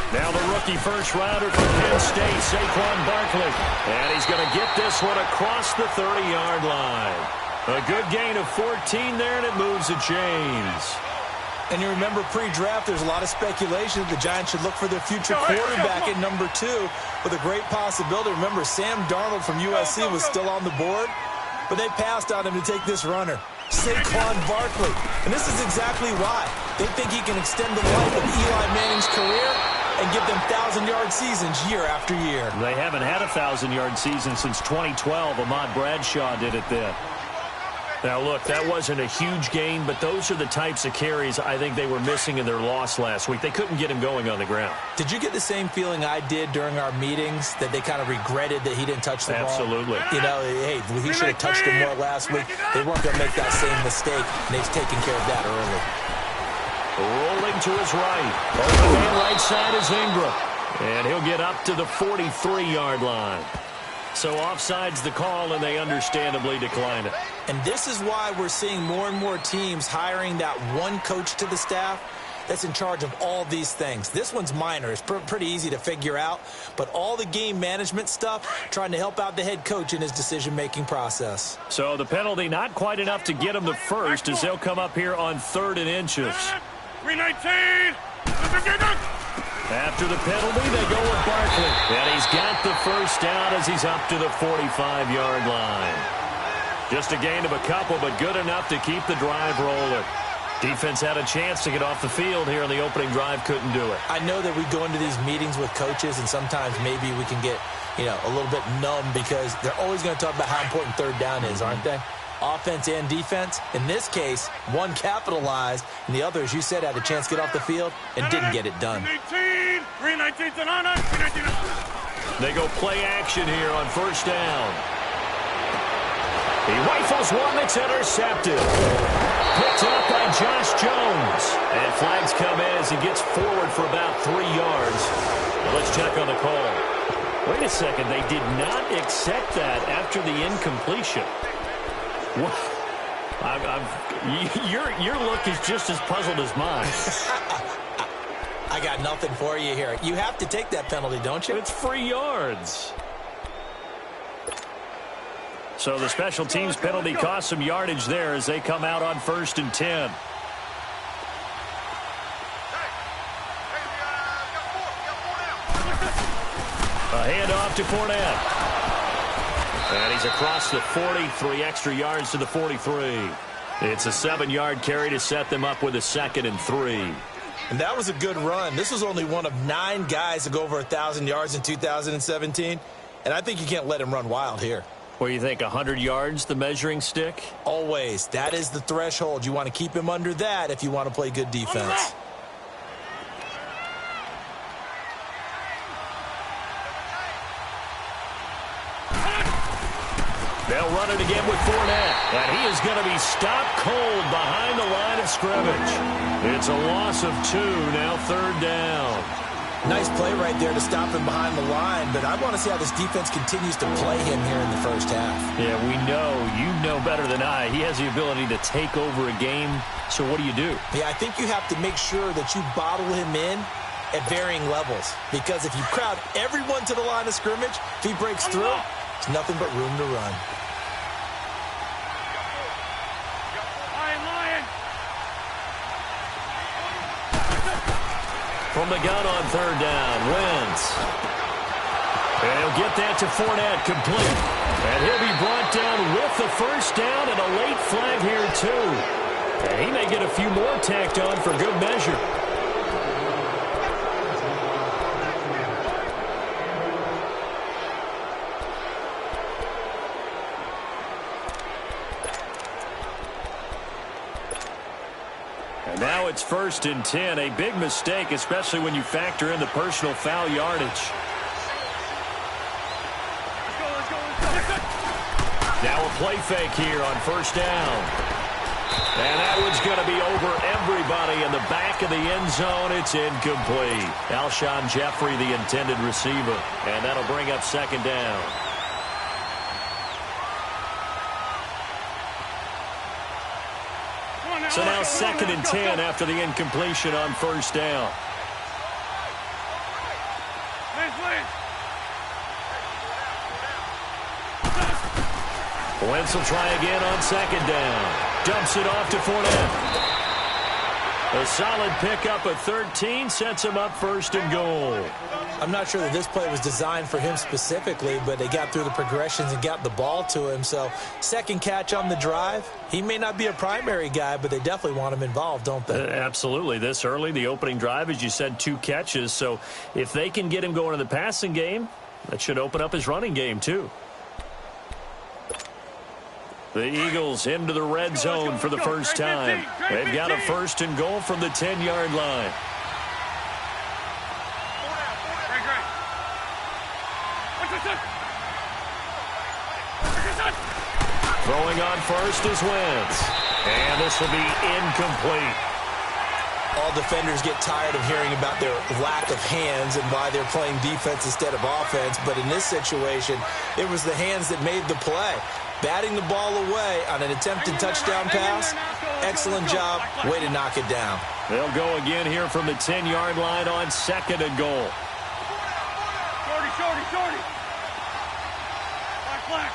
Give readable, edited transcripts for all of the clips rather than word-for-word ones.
Now the rookie first-rounder from Penn State, Saquon Barkley. And he's going to get this one across the 30-yard line. A good gain of 14 there, and it moves the chains. And you remember pre-draft, there's a lot of speculation that the Giants should look for their future quarterback at number 2 with a great possibility. Remember, Sam Darnold from USC was still on the board, but they passed on him to take this runner, Saquon Barkley. And this is exactly why. They think he can extend the life of Eli Manning's career and give them 1,000-yard seasons year after year. They haven't had a 1,000-yard season since 2012. Ahmad Bradshaw did it then. Now, look, that wasn't a huge gain, but those are the types of carries I think they were missing in their loss last week. They couldn't get him going on the ground. Did you get the same feeling I did during our meetings, that they kind of regretted that he didn't touch the ball? Absolutely. You know, hey, he should have touched him more last week. They weren't going to make that same mistake, and they've taken care of that early. Rolling to his right. Open man right side is Ingram. And he'll get up to the 43-yard line. So offside's the call, and they understandably decline it. And this is why we're seeing more and more teams hiring that one coach to the staff that's in charge of all these things. This one's minor. It's pretty easy to figure out. But all the game management stuff, trying to help out the head coach in his decision-making process. So the penalty not quite enough to get him the first as they'll come up here on 3rd and inches. 319. After the penalty, they go with Barkley. And he's got the first down as he's up to the 45-yard line. Just a gain of a couple, but good enough to keep the drive rolling. Defense had a chance to get off the field here on the opening drive, couldn't do it. I know that we go into these meetings with coaches, and sometimes maybe we can get, a little bit numb because they're always going to talk about how important 3rd down is, aren't they? Offense and defense. In this case, one capitalized, and the other, as you said, had a chance to get off the field and didn't get it done. 319. They go play action here on 1st down. He rifles one that's intercepted. Picked up by Josh Jones. And flags come in as he gets forward for about 3 yards. Now let's check on the call. Wait a second. They did not accept that after the incompletion. What? Your look is just as puzzled as mine. I got nothing for you here. You have to take that penalty, don't you? It's free yards. So the special teams penalty cost some yardage there as they come out on 1st and 10. A handoff to Fournette. And he's across the 40, 3 extra yards to the 43. It's a 7-yard carry to set them up with a 2nd and 3. And that was a good run. This was only one of 9 guys to go over 1,000 yards in 2017. And I think you can't let him run wild here. What do you think, 100 yards, the measuring stick? Always. That is the threshold. You want to keep him under that if you want to play good defense. They'll run it again with Fournette. And he is going to be stopped cold behind the line of scrimmage. It's a loss of 2, now 3rd down. Nice play right there to stop him behind the line, but I want to see how this defense continues to play him here in the first half. Yeah, you know better than I. He has the ability to take over a game, so what do you do? Yeah, I think you have to make sure that you bottle him in at varying levels, because if you crowd everyone to the line of scrimmage, if he breaks through, there's nothing but room to run. From the gun on 3rd down, Wentz. And he'll get that to Fournette, complete. And he'll be brought down with the first down and a late flag here, too. And he may get a few more tacked on for good measure. And now it's 1st and 10. A big mistake, especially when you factor in the personal foul yardage. Now a play fake here on 1st down. And that one's going to be over everybody in the back of the end zone. It's incomplete. Alshon Jeffrey, the intended receiver. And that'll bring up 2nd down. So now 2nd and 10 after the incompletion on 1st down. Wentz will try again on second down. Dumps it off to Fournette. A solid pickup of 13 sets him up first and goal. I'm not sure that this play was designed for him specifically, but they got through the progressions and got the ball to him. So second catch on the drive. He may not be a primary guy, but they definitely want him involved, don't they? Absolutely. This early, the opening drive, as you said, 2 catches. So if they can get him going in the passing game, that should open up his running game too. The Eagles into the red zone for the first time. They've got a first and goal from the 10-yard line. Throwing on first is Wentz. And this will be incomplete. All defenders get tired of hearing about their lack of hands and why they're playing defense instead of offense. But in this situation, it was the hands that made the play. Batting the ball away on an attempted touchdown pass. Excellent job. Way to knock it down. They'll go again here from the 10-yard line on second and goal. Shorty. Black.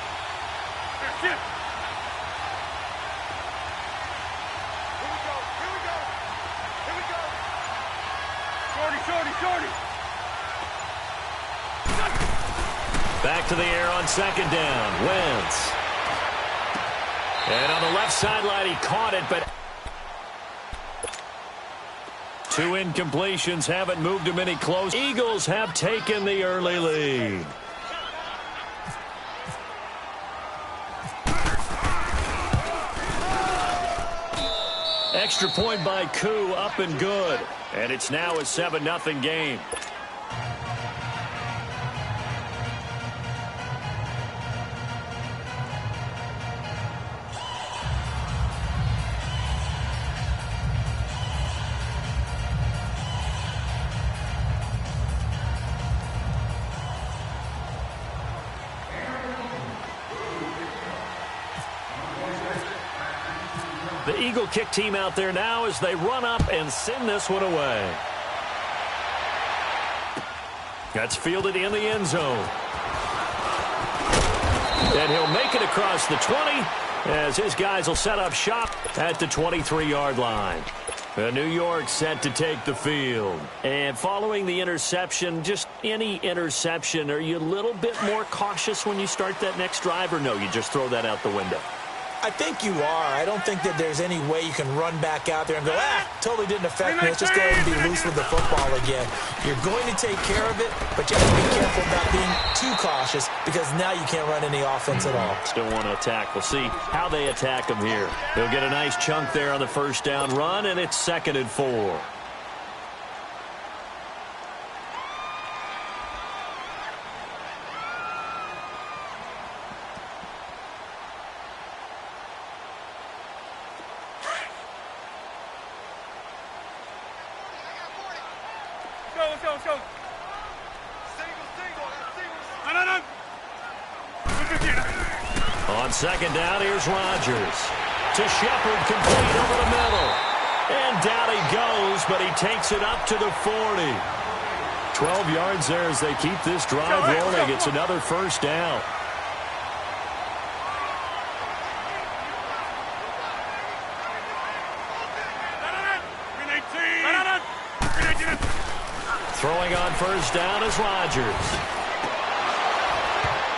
Here we go. Shorty. Back to the air on second down. Wentz. And on the left sideline, he caught it, but 2 incompletions haven't moved him any closer. Eagles have taken the early lead. Extra point by Koo, up and good. And it's now a 7-0 game. The Eagle kick team out there now as they run up and send this one away. That's fielded in the end zone. And he'll make it across the 20 as his guys will set up shop at the 23-yard line. New York set to take the field. And following the interception, just any interception, are you a little bit more cautious when you start that next drive, or no, you just throw that out the window? I think you are. I don't think that there's any way you can run back out there and go, totally didn't affect me. Let's just go ahead and be loose with the football again. You're going to take care of it, but you have to be careful about being too cautious because now you can't run any offense at all. Still want to attack. We'll see how they attack him here. He'll get a nice chunk there on the first down run, and it's 2nd and 4. Let's go. No. On second down, here's Rodgers. To Shepard, complete over the middle. And down he goes, but he takes it up to the 40. 12 yards there as they keep this drive rolling. It's another first down. Throwing on first down is Rodgers.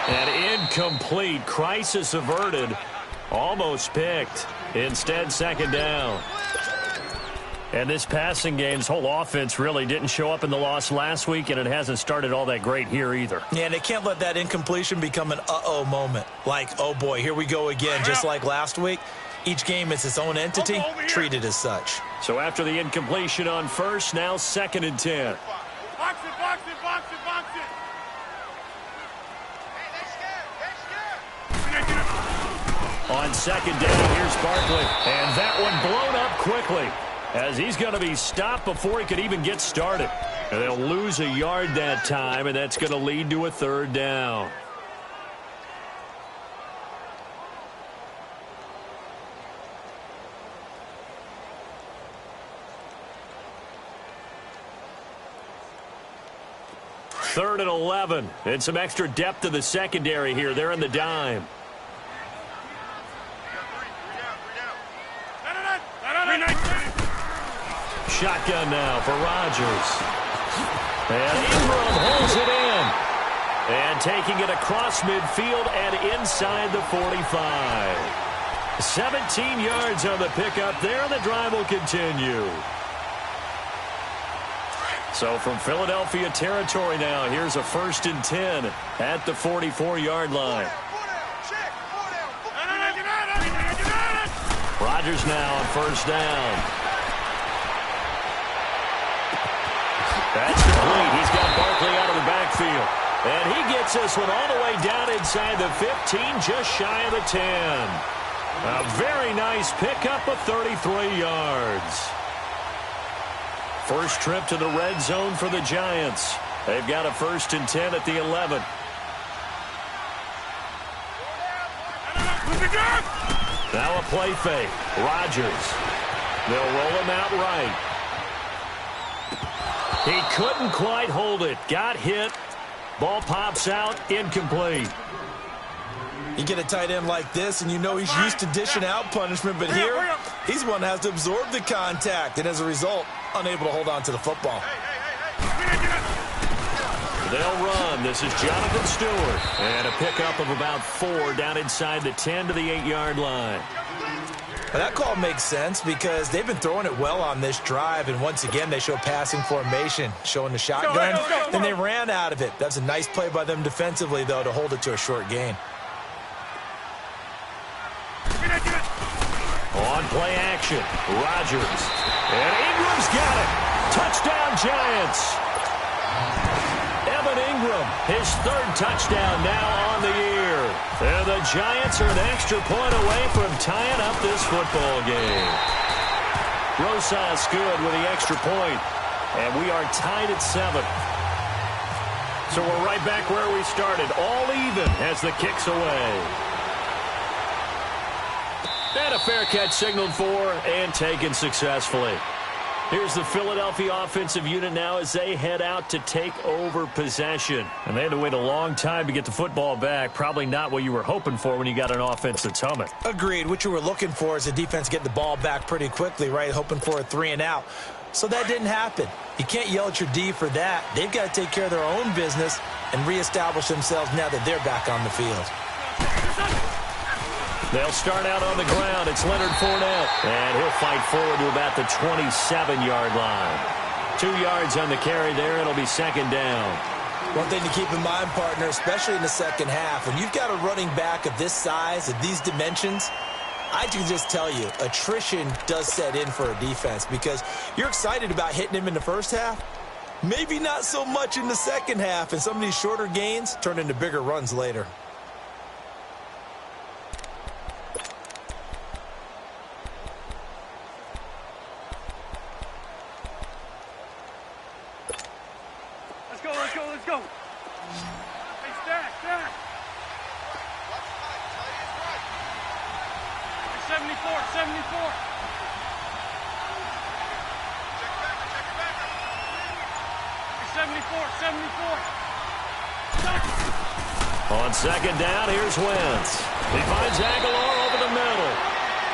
And incomplete. Crisis averted. Almost picked. Instead, second down. And this passing game's whole offense really didn't show up in the loss last week, and it hasn't started all that great here either. Yeah, they can't let that incompletion become an uh-oh moment. Like, oh boy, here we go again, just like last week. Each game is its own entity, treated as such. So after the incompletion on first, now 2nd and 10. Box it. On second down, here's Barkley. And that one blown up quickly as he's going to be stopped before he could even get started. And they'll lose a yard that time, and that's going to lead to a 3rd down. 3rd and 11. And some extra depth to the secondary here. They're in the dime. Shotgun now for Rodgers. And Ingram holds it in. And taking it across midfield and inside the 45. 17 yards on the pickup there, and the drive will continue. So from Philadelphia territory now, here's a 1st and 10 at the 44-yard line. Rodgers now on 1st down. That's complete. He's got Barkley out of the backfield. And he gets this one all the way down inside the 15, just shy of the 10. A very nice pickup of 33 yards. First trip to the red zone for the Giants. They've got a 1st and 10 at the 11. Now a play fake. Rodgers. They'll roll him out right. He couldn't quite hold it. Got hit. Ball pops out. Incomplete. You get a tight end like this, and you know he's used to dishing out punishment, but here, he's one that has to absorb the contact, and as a result, unable to hold on to the football. They'll run. This is Jonathan Stewart. And a pickup of about 4 down inside the 10 to the 8-yard line. Well, that call makes sense because they've been throwing it well on this drive, and once again, they show passing formation, showing the shotgun, and they ran out of it. That's a nice play by them defensively, though, to hold it to a short gain. On play action, Rodgers. And Ingram's got it. Touchdown, Giants. Evan Ingram, his 3rd touchdown now on the year. And the Giants are an extra point away from tying up this football game. Rosas good with the extra point. And we are tied at 7. So we're right back where we started. All even as the kick's away. And a fair catch signaled for and taken successfully. Here's the Philadelphia offensive unit now as they head out to take over possession. And they had to wait a long time to get the football back. Probably not what you were hoping for when you got an offense that's humming. Agreed. What you were looking for is the defense getting the ball back pretty quickly, right? Hoping for a 3 and out. So that didn't happen. You can't yell at your D for that. They've got to take care of their own business and reestablish themselves now that they're back on the field. They'll start out on the ground. It's Leonard Fournette. And he'll fight forward to about the 27-yard line. 2 yards on the carry there. It'll be 2nd down. One thing to keep in mind, partner, especially in the second half, when you've got a running back of this size, of these dimensions, I can just tell you, attrition does set in for a defense because you're excited about hitting him in the first half. Maybe not so much in the second half, and some of these shorter gains turn into bigger runs later. Let's go. Hey, stack. 74. Check back. 74. On 2nd down, here's Wentz. He finds Aguilar over the middle.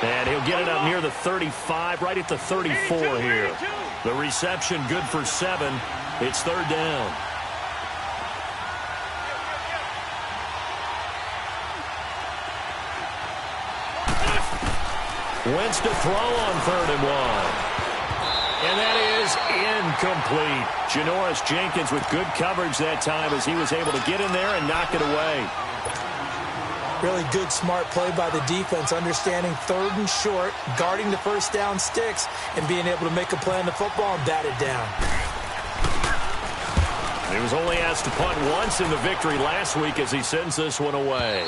And he'll get it up near the 35, right at the 34 here. The reception good for 7. It's 3rd down. Wentz to throw on 3rd and 1. And that is incomplete. Janoris Jenkins with good coverage that time as he was able to get in there and knock it away. Really good, smart play by the defense, understanding 3rd and short, guarding the first down sticks, and being able to make a play on the football and bat it down. He was only asked to punt once in the victory last week as he sends this one away.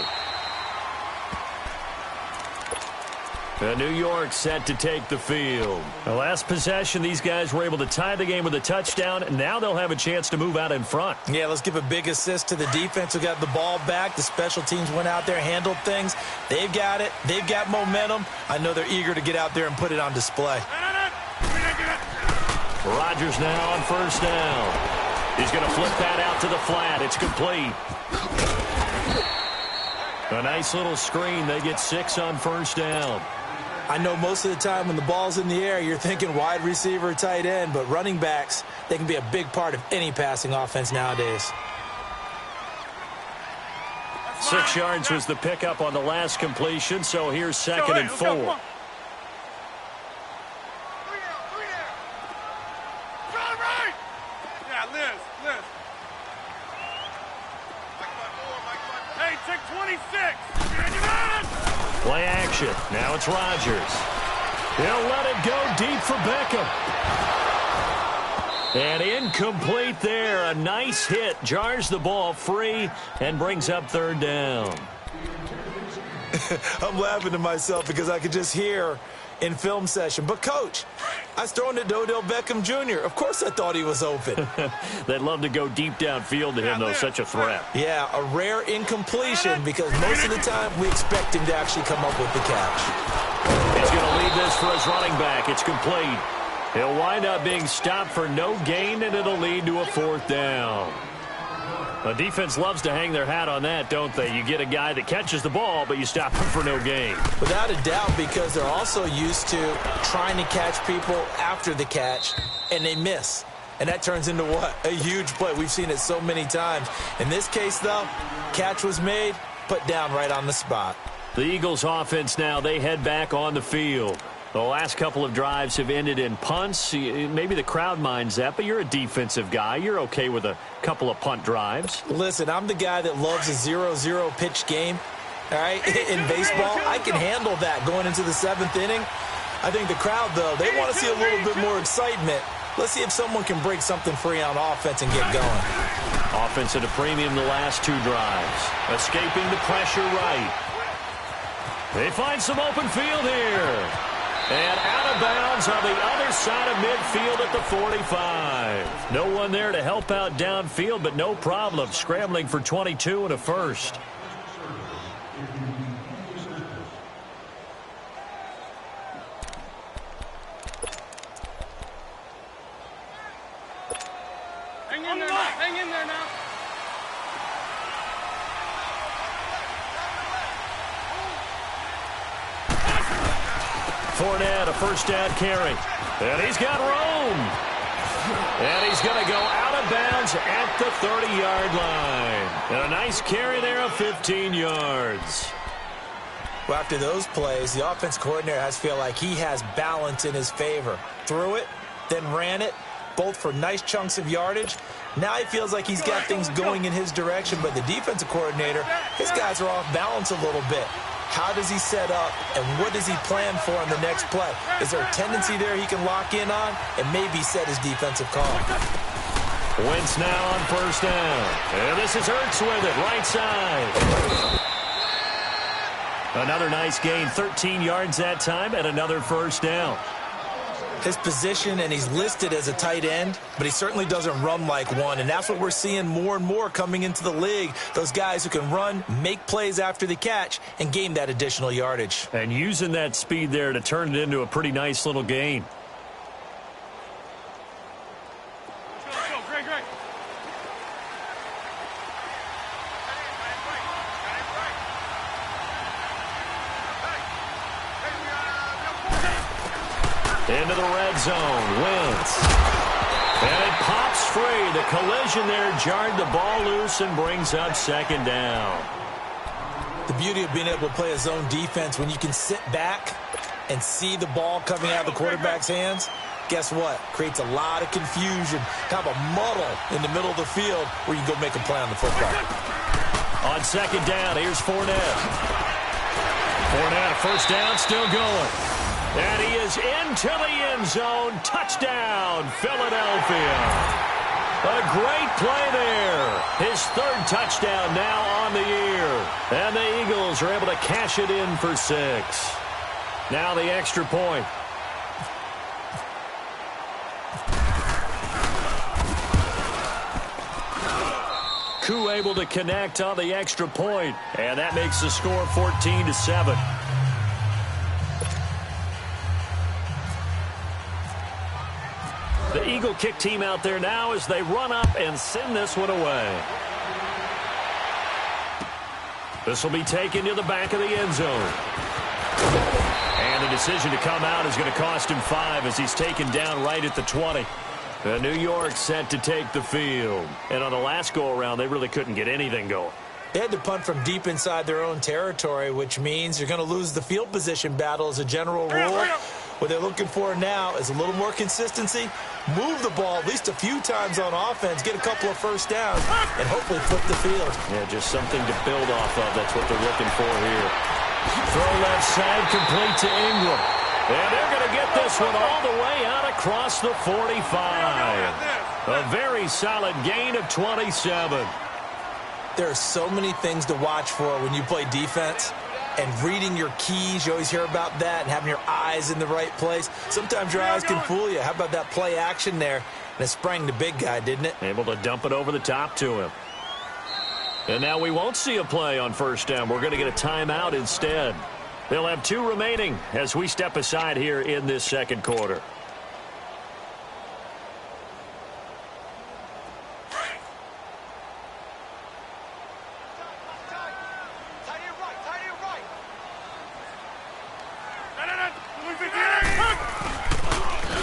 New York set to take the field. The last possession, these guys were able to tie the game with a touchdown, and now they'll have a chance to move out in front. Yeah, let's give a big assist to the defense who got the ball back. The special teams went out there, handled things. They've got it. They've got momentum. I know they're eager to get out there and put it on display. Rodgers now on 1st down. He's going to flip that out to the flat. It's complete. A nice little screen. They get 6 on first down. I know most of the time when the ball's in the air, you're thinking wide receiver, tight end, but running backs, they can be a big part of any passing offense nowadays. 6 yards was the pickup on the last completion, so here's 2nd and 4. Play action. Now it's Rodgers. He'll let it go deep for Beckham. And incomplete there. A nice hit. Jars the ball free and brings up 3rd down. I'm laughing to myself because I could just hear in film session. But, Coach, I was throwing it to Odell Beckham Jr. Of course I thought he was open. They'd love to go deep downfield to him, though. Such a threat. Yeah, a rare incompletion because most of the time we expect him to actually come up with the catch. He's going to lead this for his running back. It's complete. He'll wind up being stopped for no gain, and it'll lead to a 4th down. The defense loves to hang their hat on that, don't they? You get a guy that catches the ball, but you stop him for no gain. Without a doubt, because they're also used to trying to catch people after the catch, and they miss. And that turns into what? A huge play. We've seen it so many times. In this case, though, catch was made, put down right on the spot. The Eagles offense now, they head back on the field. The last couple of drives have ended in punts. Maybe the crowd minds that, but you're a defensive guy. You're okay with a couple of punt drives. Listen, I'm the guy that loves a 0-0 pitch game. All right, in baseball, I can handle that going into the 7th inning. I think the crowd, though, they want to see a little bit more excitement. Let's see if someone can break something free on offense and get going. Offense at a premium the last 2 drives. Escaping the pressure right. They find some open field here. And out of bounds on the other side of midfield at the 45. No one there to help out downfield, but no problem. Scrambling for 22 and a first. Hang in there now. Fournette, a first down carry. And he's got room. And he's going to go out of bounds at the 30-yard line. And a nice carry there of 15 yards. Well, after those plays, the offense coordinator has to feel like he has balance in his favor. Threw it, then ran it, both for nice chunks of yardage. Now he feels like he's got things going in his direction, but the defensive coordinator, his guys are off balance a little bit. How does he set up, and what does he plan for on the next play? Is there a tendency there he can lock in on and maybe set his defensive call? Wentz now on first down. And this is Ertz with it, right side. Another nice gain, 13 yards that time, and another first down. His position, and he's listed as a tight end, but he certainly doesn't run like one, and that's what we're seeing more and more coming into the league. Those guys who can run, make plays after the catch, and gain that additional yardage. And using that speed there to turn it into a pretty nice little gain. Great. Into the red zone, Wentz. And it pops free. The collision there jarred the ball loose and brings up 2nd down. The beauty of being able to play a zone defense when you can sit back and see the ball coming out of the quarterback's hands, guess what? Creates a lot of confusion, kind of a muddle in the middle of the field where you can go make a play on the football. On 2nd down, here's Fournette. Fournette, a first down, still going. And he is into the end zone. Touchdown, Philadelphia. A great play there. His 3rd touchdown now on the year. And the Eagles are able to cash it in for 6. Now the extra point. Koo able to connect on the extra point. And that makes the score 14-7. The Eagle kick team out there now as they run up and send this one away. This will be taken to the back of the end zone. And the decision to come out is going to cost him 5 as he's taken down right at the 20. New York set to take the field. And on the last go-around, they really couldn't get anything going. They had to punt from deep inside their own territory, which means you're going to lose the field position battle as a general rule. What they're looking for now is a little more consistency, move the ball at least a few times on offense, get a couple of first downs, and hopefully flip the field. Yeah, just something to build off of. That's what they're looking for here. Throw left side, complete to Ingram. And they're going to get this one all the way out across the 45. A very solid gain of 27. There are so many things to watch for when you play defense. And reading your keys, you always hear about that, and having your eyes in the right place. Sometimes your eyes can fool you. How about that play action there? And it sprang the big guy, didn't it? Able to dump it over the top to him. And now we won't see a play on first down. We're going to get a timeout instead. They'll have 2 remaining as we step aside here in this second quarter.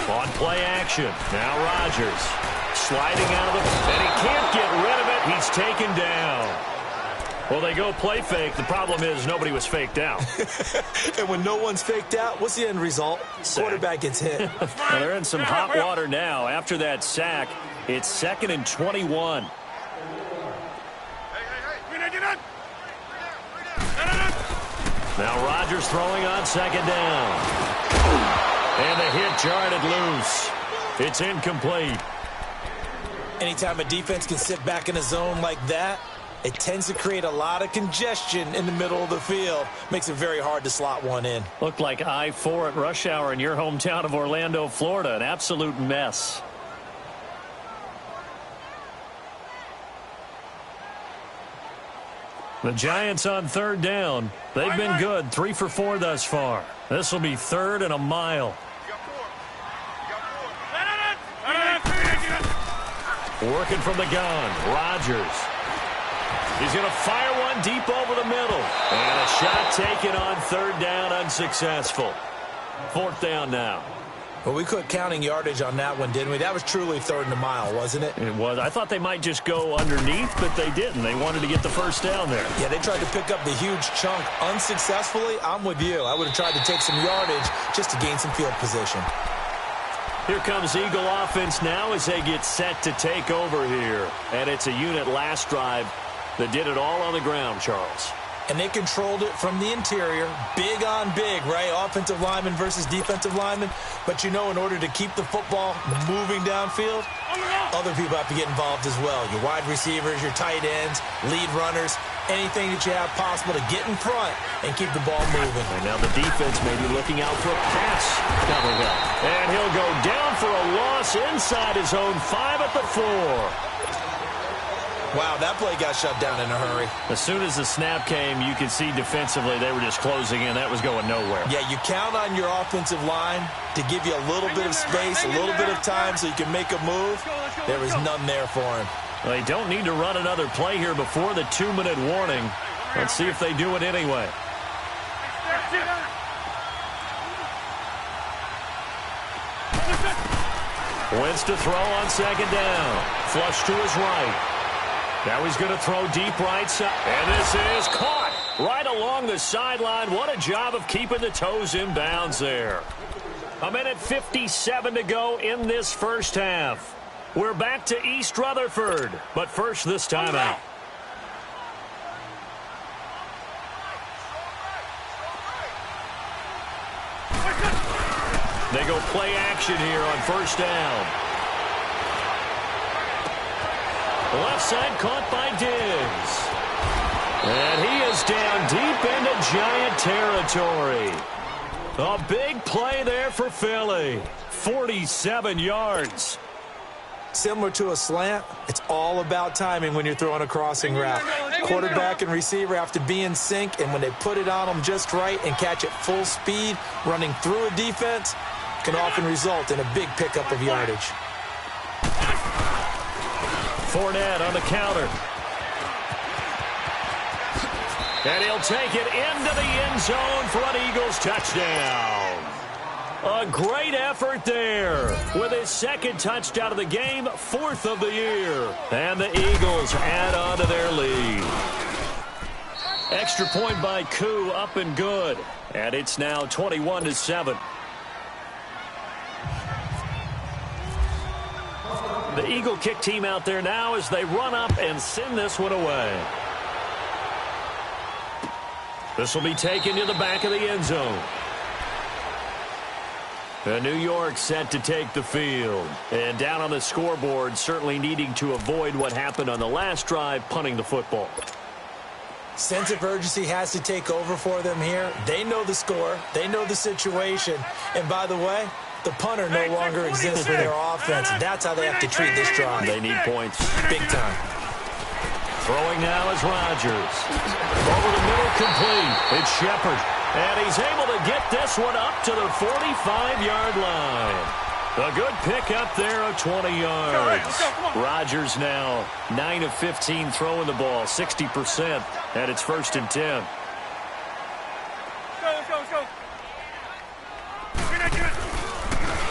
On play action. Now Rodgers sliding out of the... And he can't get rid of it. He's taken down. Well, they go play fake. The problem is nobody was faked out. And when no one's faked out, what's the end result? Sack. Quarterback gets hit. Well, they're in some hot water now. After that sack, it's 2nd and 21. Now Rodgers throwing on 2nd down. And the hit jarred it loose. It's incomplete. Anytime a defense can sit back in a zone like that, it tends to create a lot of congestion in the middle of the field. Makes it very hard to slot one in. Looked like I-4 at rush hour in your hometown of Orlando, Florida. An absolute mess. The Giants on 3rd down. They've been good, 3 for 4 thus far. This will be 3rd and a mile. Working from the gun, Rodgers. He's going to fire one deep over the middle. And a shot taken on 3rd down, unsuccessful. 4th down now. Well, we quit counting yardage on that one, didn't we? That was truly 3rd and a mile, wasn't it? It was. I thought they might just go underneath, but they didn't. They wanted to get the first down there. Yeah, they tried to pick up the huge chunk unsuccessfully. I'm with you. I would have tried to take some yardage just to gain some field position. Here comes Eagle offense now as they get set to take over here. And it's a unit last drive that did it all on the ground, Charles. And they controlled it from the interior, big on big, right? Offensive lineman versus defensive lineman. But, you know, in order to keep the football moving downfield, other people have to get involved as well. Your wide receivers, your tight ends, lead runners, anything that you have possible to get in front and keep the ball moving. And now the defense may be looking out for a pass coming up. And he'll go down for a loss inside his own 5 at the 4. Wow, that play got shut down in a hurry. As soon as the snap came, you could see defensively they were just closing in. That was going nowhere. Yeah, you count on your offensive line to give you a little bit of space, a little bit of time so you can make a move. There was none there for him. Well, they don't need to run another play here before the 2-minute warning. Let's see if they do it anyway. Wentz to throw on 2nd down. Flush to his right. Now he's going to throw deep right side. And this is caught right along the sideline. What a job of keeping the toes in bounds there. 1:57 to go in this first half. We're back to East Rutherford. But first, this time out. They go play action here on first down. Left side caught by Diggs. And he is down deep into Giant territory. A big play there for Philly. 47 yards. Similar to a slant, it's all about timing when you're throwing a crossing route. Quarterback and receiver have to be in sync, and when they put it on them just right and catch it full speed, running through a defense can often result in a big pickup of yardage. Fournette on the counter. And he'll take it into the end zone for an Eagles touchdown. A great effort there with his second touchdown of the game, 4th of the year. And the Eagles add on to their lead. Extra point by Koo, up and good. And it's now 21-7. The Eagle kick team out there now as they run up and send this one away. This will be taken to the back of the end zone. And New York set to take the field. And down on the scoreboard, certainly needing to avoid what happened on the last drive, punting the football. Sense of urgency has to take over for them here. They know the score. They know the situation. And by the way, the punter no longer exists for their offense. That's how they have to treat this drive. They need points. Big time. Throwing now is Rodgers. Over the middle, complete. It's Shepard. And he's able to get this one up to the 45-yard line. A good pick up there of 20 yards. Rodgers now 9 of 15 throwing the ball, 60%. And it's 1st and 10. Let's go.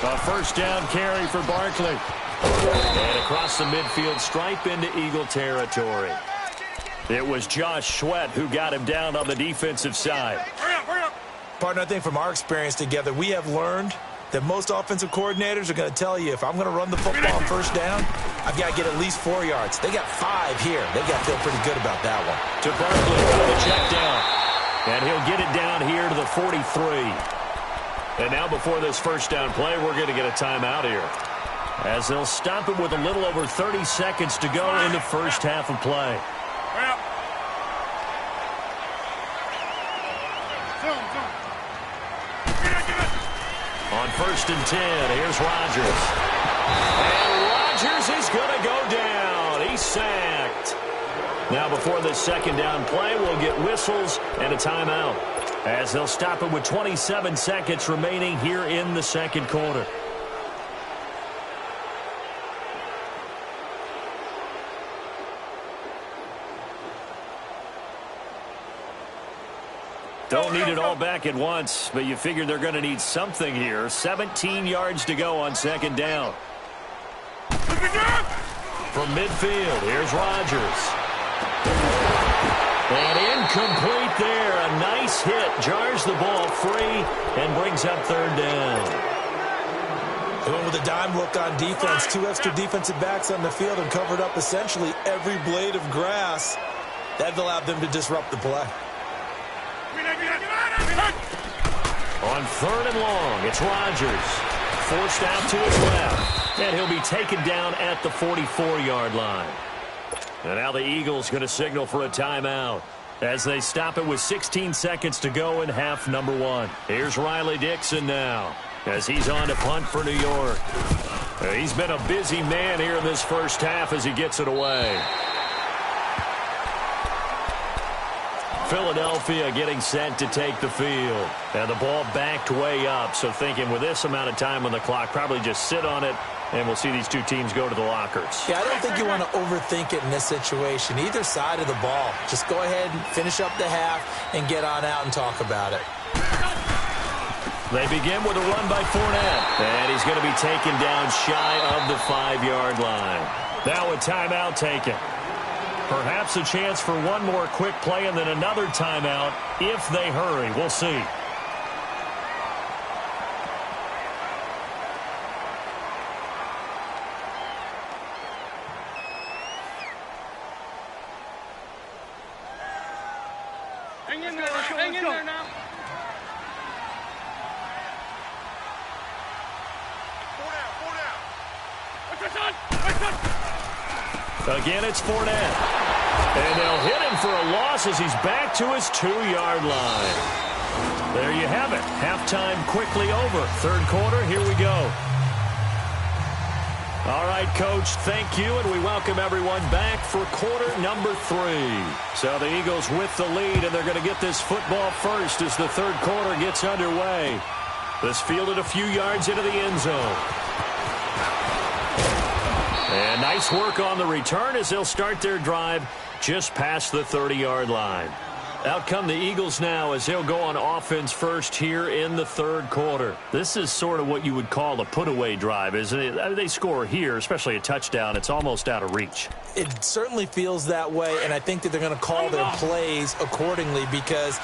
A first down carry for Barkley. And across the midfield stripe into Eagle territory. It was Josh Sweat who got him down on the defensive side. Hurry up. Partner, I think from our experience together, we have learned that most offensive coordinators are going to tell you, if I'm going to run the football on first down, I've got to get at least 4 yards. They got 5 here. They got to feel pretty good about that one. To Barkley on the check down. And he'll get it down here to the 43. And now before this first down play, we're going to get a timeout here, as they'll stop it with a little over 30 seconds to go in the first half of play. Hurry up. On 1st and 10, here's Rodgers. And Rodgers is going to go down. He's sacked. Now before this second down play, we'll get whistles and a timeout, as they'll stop it with 27 seconds remaining here in the second quarter. Don't need it all back at once, but you figure they're going to need something here. 17 yards to go on second down. From midfield, here's Rodgers. And incomplete there. A nice hit. Jars the ball free and brings up third down. They went with a dime look on defense. 2 extra defensive backs on the field and covered up essentially every blade of grass. That allowed them to disrupt the play. On 3rd and long, it's Rodgers. Forced out to his left. And he'll be taken down at the 44-yard line. And now the Eagles going to signal for a timeout, as they stop it with 16 seconds to go in half number 1. Here's Riley Dixon now, as he's on to punt for New York. He's been a busy man here in this first half as he gets it away. Philadelphia getting set to take the field. And the ball backed way up, so thinking with this amount of time on the clock, probably just sit on it, and we'll see these two teams go to the lockers. Yeah, I don't think you want to overthink it in this situation. Either side of the ball. Just go ahead and finish up the half and get on out and talk about it. They begin with a run by Fournette. And he's going to be taken down shy of the 5-yard line. Now a timeout taken. Perhaps a chance for one more quick play and then another timeout if they hurry. We'll see. Hang in there now. Four down. What's your son? Again, it's Fournette. And they'll hit him for a loss as he's back to his 2-yard line. There you have it. Halftime quickly over. Third quarter, here we go. All right, Coach, thank you, and we welcome everyone back for quarter number 3. So the Eagles with the lead, and they're going to get this football first as the third quarter gets underway. This fielded a few yards into the end zone. And nice work on the return as they'll start their drive just past the 30-yard line. Out come the Eagles now as they'll go on offense first here in the third quarter. This is sort of what you would call a put-away drive, isn't it? They score here, especially a touchdown. It's almost out of reach. It certainly feels that way, and I think that they're going to call their plays accordingly because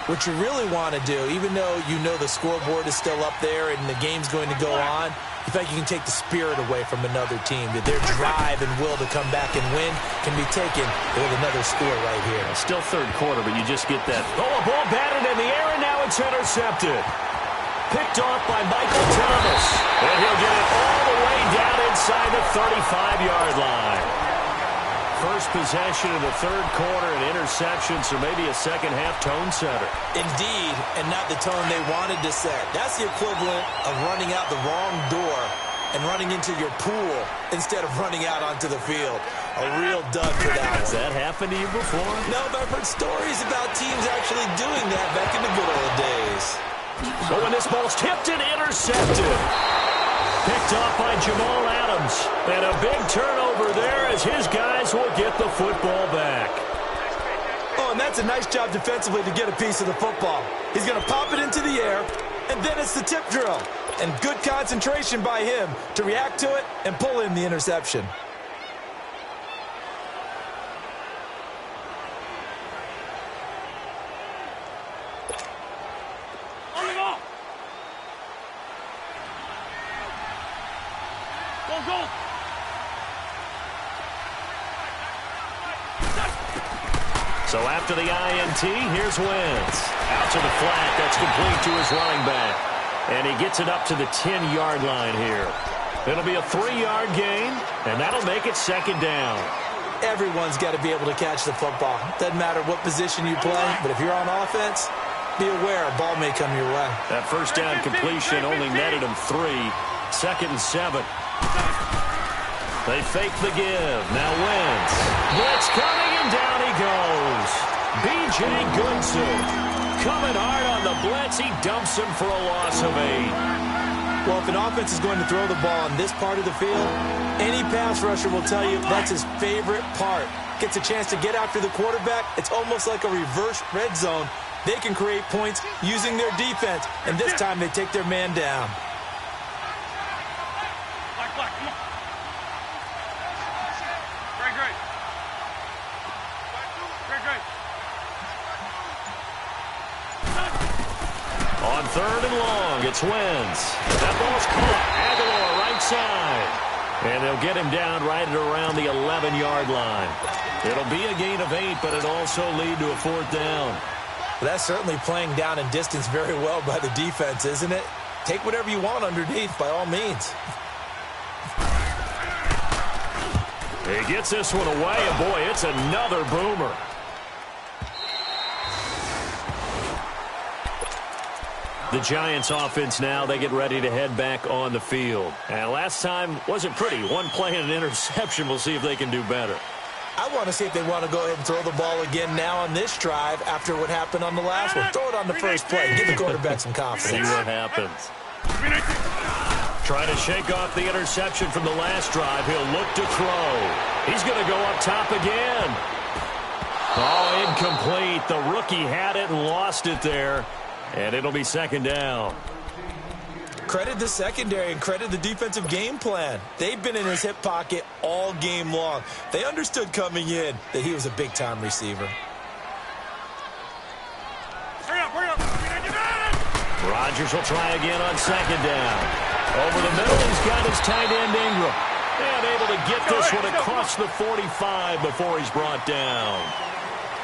what you really want to do, even though you know the scoreboard is still up there and the game's going to go on, you think you can take the spirit away from another team, that their drive and will to come back and win can be taken with another score right here. Still third quarter, but you just get that. Oh, a ball batted in the air, and now it's intercepted. Picked off by Michael Thomas. And he'll get it all the way down inside the 35-yard line. First possession of the third quarter and interception, so maybe a second-half tone setter. Indeed, and not the tone they wanted to set. That's the equivalent of running out the wrong door and running into your pool instead of running out onto the field. A real dud for that one. Has that happened to you before? No, but I've heard stories about teams actually doing that back in the good old days. So when this ball's tipped and intercepted. Picked off by Jamal Adams. And a big turnover there as his guys will get the football back. Oh, and that's a nice job defensively to get a piece of the football. He's going to pop it into the air, and then it's the tip drill. And good concentration by him to react to it and pull in the interception. So after the INT, here's Wentz. Out to the flat. That's complete to his running back. And he gets it up to the 10-yard line here. It'll be a 3-yard gain, and that'll make it second down. Everyone's got to be able to catch the football. Doesn't matter what position you play, but if you're on offense, be aware a ball may come your way. That first down completion only netted him 3. 2nd and 7. They fake the give. Now Wentz. Blitz coming, and down he goes. B.J. Goodson coming hard on the blitz. He dumps him for a loss of 8. Well, if an offense is going to throw the ball on this part of the field, any pass rusher will tell you that's his favorite part. Gets a chance to get after the quarterback. It's almost like a reverse red zone. They can create points using their defense, and this time they take their man down. On 3rd and long, it's Wentz. That ball's caught. Aguilar right side. And they'll get him down right at around the 11-yard line. It'll be a gain of 8, but it'll also lead to a 4th down. Well, that's certainly playing down in distance very well by the defense, isn't it? Take whatever you want underneath, by all means. He gets this one away, and boy, it's another boomer. The Giants offense now, they get ready to head back on the field. And last time wasn't pretty. One play and an interception. We'll see if they can do better. I want to see if they want to go ahead and throw the ball again now on this drive after what happened on the last one. Throw it on the first play. Give the quarterback some confidence. See what happens. Trying to shake off the interception from the last drive. He'll look to throw. He's going to go up top again. Oh, incomplete. The rookie had it and lost it there. And it'll be second down. Credit the secondary and credit the defensive game plan. They've been in his hip pocket all game long. They understood coming in that he was a big-time receiver. Hurry up, hurry up. Rodgers will try again on second down. Over the middle, he's got his tight end Ingram. And able to get this one across the 45 before he's brought down.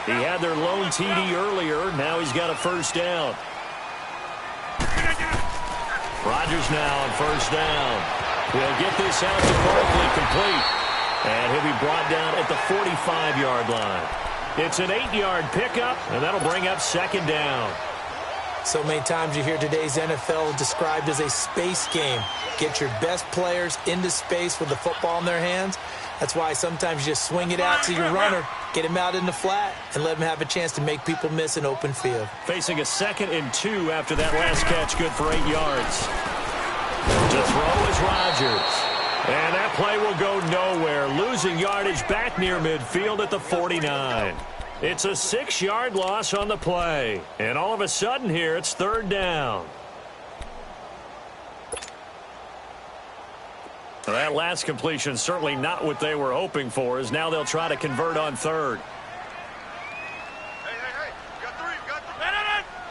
He had their lone TD earlier. Now he's got a first down. Rodgers now on first down. He'll get this out to Barkley complete. And he'll be brought down at the 45-yard line. It's an 8-yard pickup, and that'll bring up second down. So many times you hear today's NFL described as a space game. Get your best players into space with the football in their hands. That's why sometimes you just swing it out to your runner, get him out in the flat, and let him have a chance to make people miss an open field. Facing a 2nd and 2 after that last catch, good for 8 yards. To throw is Rodgers. And that play will go nowhere, losing yardage back near midfield at the 49. It's a 6-yard loss on the play. And all of a sudden here, it's third down. Well, that last completion certainly not what they were hoping for, as now they'll try to convert on third. Hey, you got three, you got three.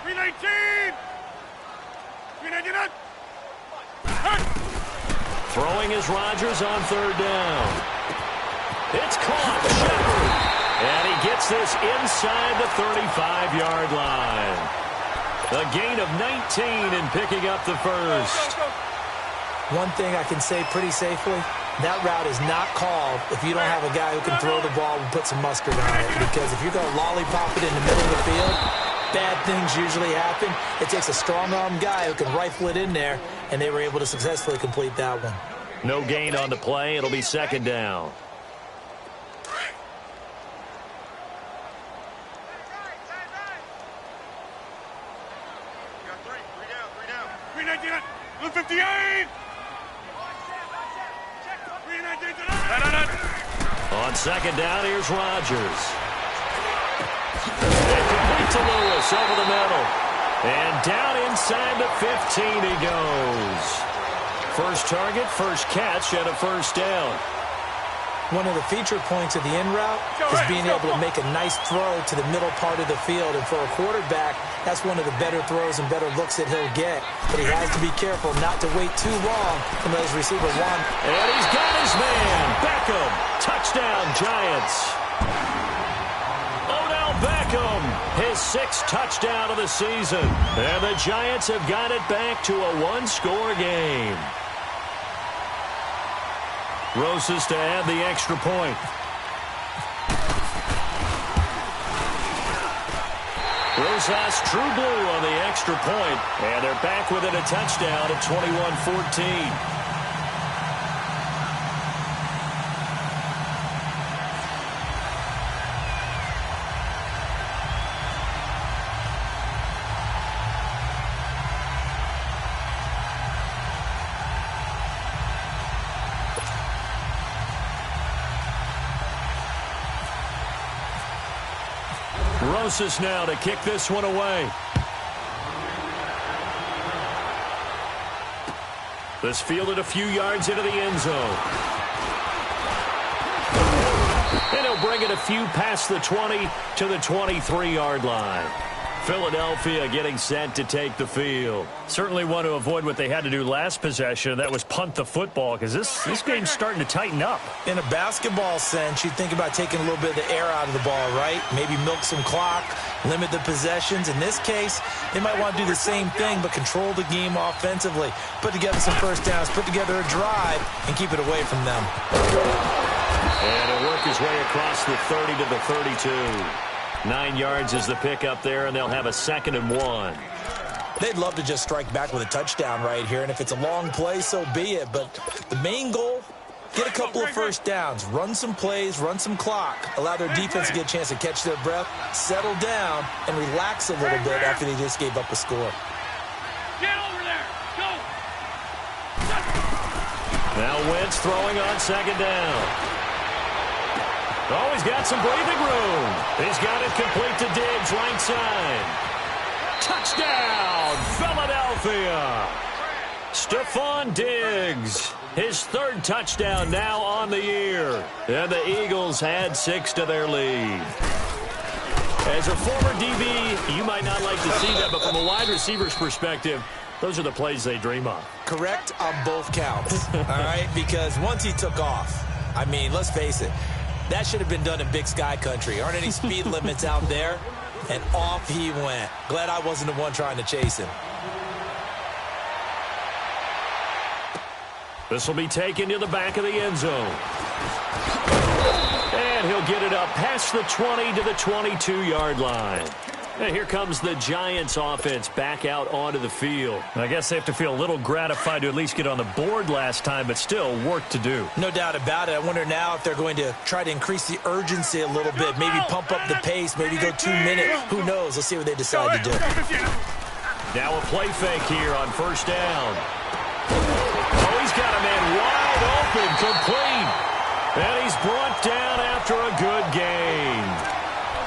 319! 399! Throwing is Rodgers on third down. It's caught. Shepard. And he gets this inside the 35-yard line. A gain of 19 in picking up the first. One thing I can say pretty safely, that route is not called if you don't have a guy who can throw the ball and put some mustard on it. Because if you're going to lollipop it in the middle of the field, bad things usually happen. It takes a strong-arm guy who can rifle it in there, and they were able to successfully complete that one. No gain on the play. It'll be second down. You got three down. 319! 158! 319! On second down, here's Rodgers. And complete to Lewis over the middle. And down inside the 15 he goes. First target, first catch, and a first down. One of the feature points of the in route is being able to make a nice throw to the middle part of the field. And for a quarterback, that's one of the better throws and better looks that he'll get. But he has to be careful not to wait too long from those receiver one. And he's got his man. Beckham. Touchdown, Giants. Odell Beckham, his 6th touchdown of the season. And the Giants have got it back to a one-score game. Rosas to add the extra point. Rosas true blue on the extra point. And they're back within a touchdown at 21-14. Rosas now to kick this one away. This fielded a few yards into the end zone. And he'll bring it a few past the 20 to the 23-yard line. Philadelphia getting set to take the field. Certainly want to avoid what they had to do last possession. That was punt the football, because this game's starting to tighten up. In a basketball sense, you think about taking a little bit of the air out of the ball, right? Maybe milk some clock, limit the possessions. In this case, they might want to do the same thing, but control the game offensively. Put together some first downs, put together a drive, and keep it away from them. And he'll work his way across the 30 to the 32. 9 yards is the pickup there, and they'll have a 2nd and 1. They'd love to just strike back with a touchdown right here, and if it's a long play, so be it. But the main goal, get a couple of first downs, run some plays, run some clock, allow their defense to get a chance to catch their breath, settle down, and relax a little bit after they just gave up a score. Get over there! Go! Now Wentz throwing on second down. Oh, he's got some breathing room. He's got it complete to Diggs, right side. Touchdown, Philadelphia. Stephon Diggs, his 3rd touchdown now on the year. And the Eagles add 6 to their lead. As a former DB, you might not like to see that, but from a wide receiver's perspective, those are the plays they dream of. Correct on both counts, all right? Because once he took off, I mean, let's face it, that should have been done in Big Sky country. Aren't any speed limits out there? And off he went. Glad I wasn't the one trying to chase him. This will be taken to the back of the end zone. And he'll get it up past the 20 to the 22-yard line. And here comes the Giants offense back out onto the field. I guess they have to feel a little gratified to at least get on the board last time, but still work to do. No doubt about it. I wonder now if they're going to try to increase the urgency a little bit, maybe pump up the pace, maybe go 2 minutes. Who knows? Let's see what they decide to do. Now a play fake here on first down. Oh, he's got a man wide wide open, complete. And he's brought down after a good gain.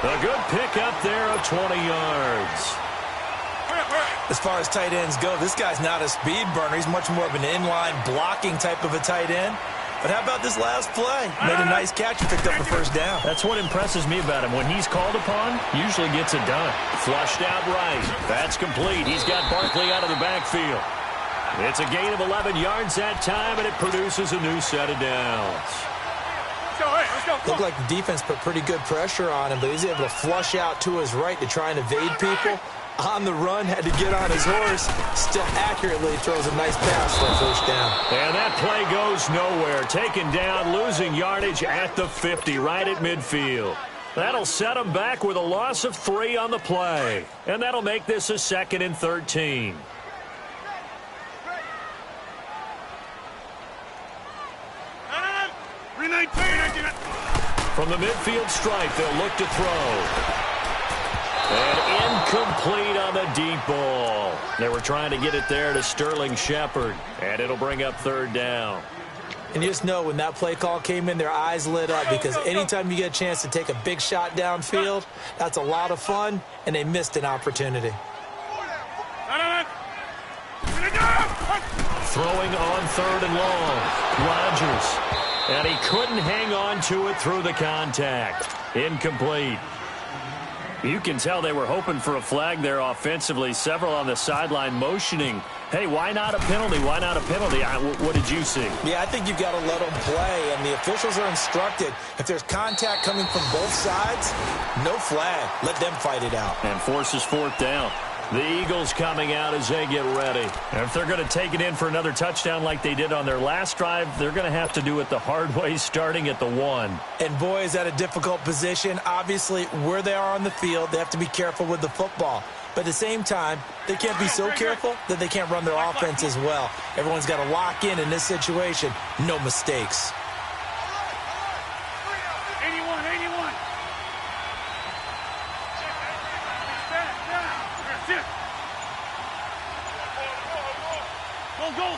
A good pickup there of 20 yards. As far as tight ends go, this guy's not a speed burner. He's much more of an inline blocking type of a tight end. But how about this last play? Made a nice catch and picked up the first down. That's what impresses me about him. When he's called upon, usually gets it done. Flushed out right. That's complete. He's got Barkley out of the backfield. It's a gain of 11 yards that time, and it produces a new set of downs. Looked like the defense put pretty good pressure on him, but he's able to flush out to his right to try and evade people. On the run, had to get on his horse. Still accurately throws a nice pass for a first down. And that play goes nowhere. Taken down, losing yardage at the 50, right at midfield. That'll set him back with a loss of 3 on the play. And that'll make this a 2nd and 13. From the midfield stripe, they'll look to throw. And incomplete on the deep ball. They were trying to get it there to Sterling Shepard. And it'll bring up 3rd down. And you just know when that play call came in, their eyes lit up, because anytime you get a chance to take a big shot downfield, that's a lot of fun, and they missed an opportunity. Throwing on 3rd and long. Rodgers. And he couldn't hang on to it through the contact. Incomplete. You can tell they were hoping for a flag there offensively. Several on the sideline motioning. Hey, why not a penalty? Why not a penalty? What did you see? Yeah, I think you've got to let them play, and the officials are instructed. If there's contact coming from both sides, no flag. Let them fight it out. And forces 4th down. The Eagles coming out as they get ready. And if they're going to take it in for another touchdown like they did on their last drive, they're going to have to do it the hard way, starting at the 1. And boy, is that a difficult position. Obviously, where they are on the field, they have to be careful with the football. But at the same time, they can't be so careful that they can't run their offense as well. Everyone's got to lock in this situation. No mistakes. 81. Go.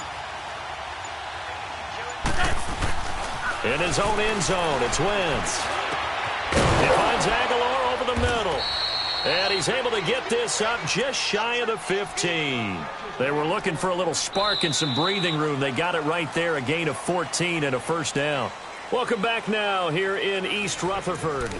In his own end zone, it's Wentz. He finds Aguilar over the middle. And he's able to get this up just shy of the 15. They were looking for a little spark and some breathing room. They got it right there, a gain of 14 and a first down. Welcome back now here in East Rutherford.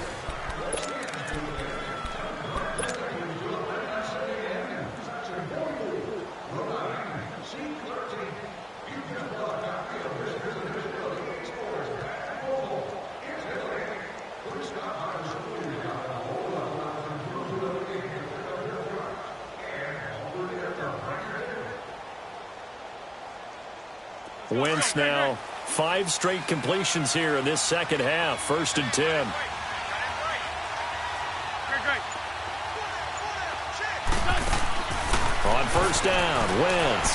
Wentz now 5 straight completions here in this second half. 1st and 10. On 1st down, Wentz.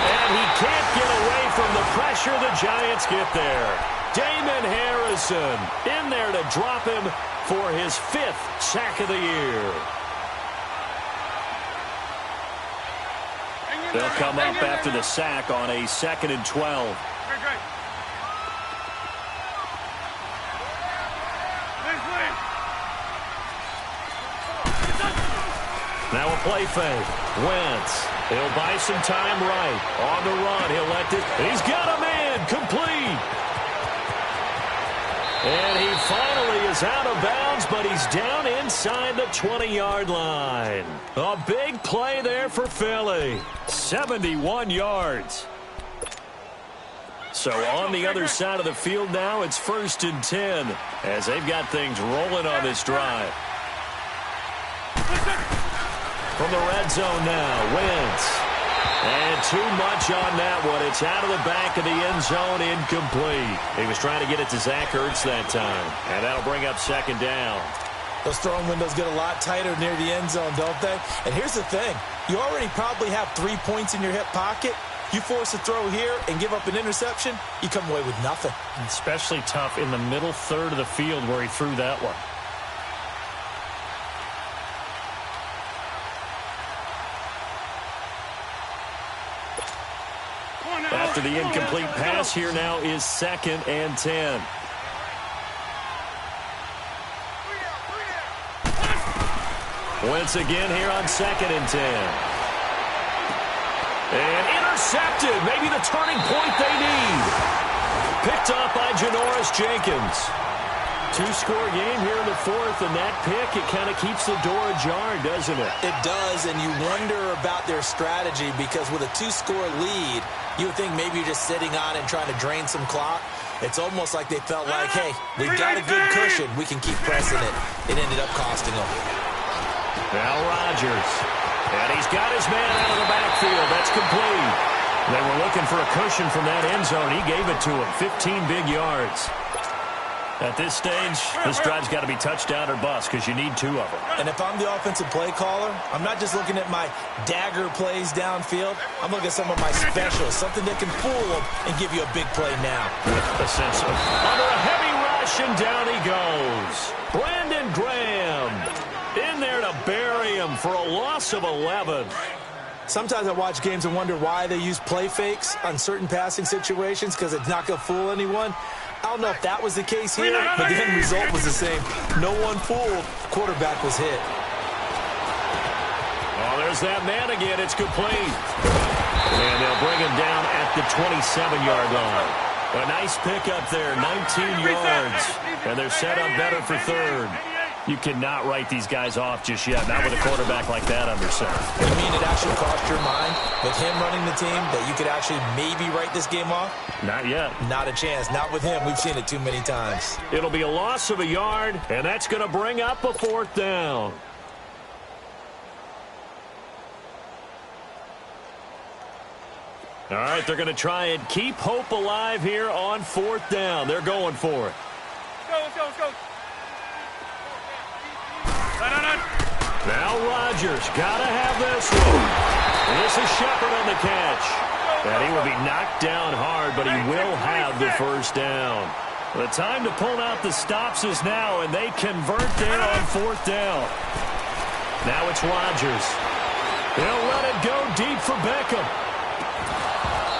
And he can't get away from the pressure. The Giants get there. Damon Harrison in there to drop him for his 5th sack of the year. They'll come up after the sack on a 2nd and 12. Now a play fake. Wentz. He'll buy some time right. On the run, he'll let this. He's got a man. Complete. And he finally is out of bounds, but he's down inside the 20-yard line. A big play there for Philly. 71 yards. So on the other side of the field now, it's 1st and 10 as they've got things rolling on this drive. From the red zone now, Wentz. And too much on that one. It's out of the back of the end zone, incomplete. He was trying to get it to Zach Ertz that time. And that'll bring up 2nd down. Those throwing windows get a lot tighter near the end zone, don't they? And here's the thing. You already probably have 3 points in your hip pocket. You force a throw here and give up an interception, you come away with nothing. Especially tough in the middle third of the field where he threw that one. After the incomplete pass, here now is 2nd and 10. Once again here on 2nd and 10. And intercepted. Maybe the turning point they need. Picked off by Janoris Jenkins. 2-score game here in the 4th, and that pick, it kind of keeps the door ajar, doesn't it? It does, and you wonder about their strategy because with a 2-score lead, you would think maybe you're just sitting on it and trying to drain some clock. It's almost like they felt like, hey, we've got a good cushion. We can keep pressing it. It ended up costing them. Now Rodgers. And he's got his man out of the backfield. That's complete. They were looking for a cushion from that end zone. He gave it to him. 15 big yards. At this stage, this drive's got to be touchdown or bust because you need 2 of them. And if I'm the offensive play caller, I'm not just looking at my dagger plays downfield. I'm looking at some of my specials, something that can fool them and give you a big play now. Essentially. Under a heavy rush, and down he goes. Brandon Graham in there to bury him for a loss of 11. Sometimes I watch games and wonder why they use play fakes on certain passing situations because it's not going to fool anyone. I don't know if that was the case here, but the end result was the same. No one fooled. Quarterback was hit. Oh, there's that man again. It's complete. And they'll bring him down at the 27-yard line. A nice pickup there, 19 yards. And they're set up better for 3rd. You cannot write these guys off just yet, not with a quarterback like that under center. You mean it actually crossed your mind with him running the team that you could actually maybe write this game off? Not yet. Not a chance. Not with him. We've seen it too many times. It'll be a loss of a yard, and that's going to bring up a 4th down. All right, they're going to try and keep hope alive here on 4th down. They're going for it. Let's go. Now Rodgers, gotta have this one. This is Shepard on the catch. And he will be knocked down hard, but he will have the 1st down. The time to pull out the stops is now, and they convert there on 4th down. Now it's Rodgers. They'll let it go deep for Beckham.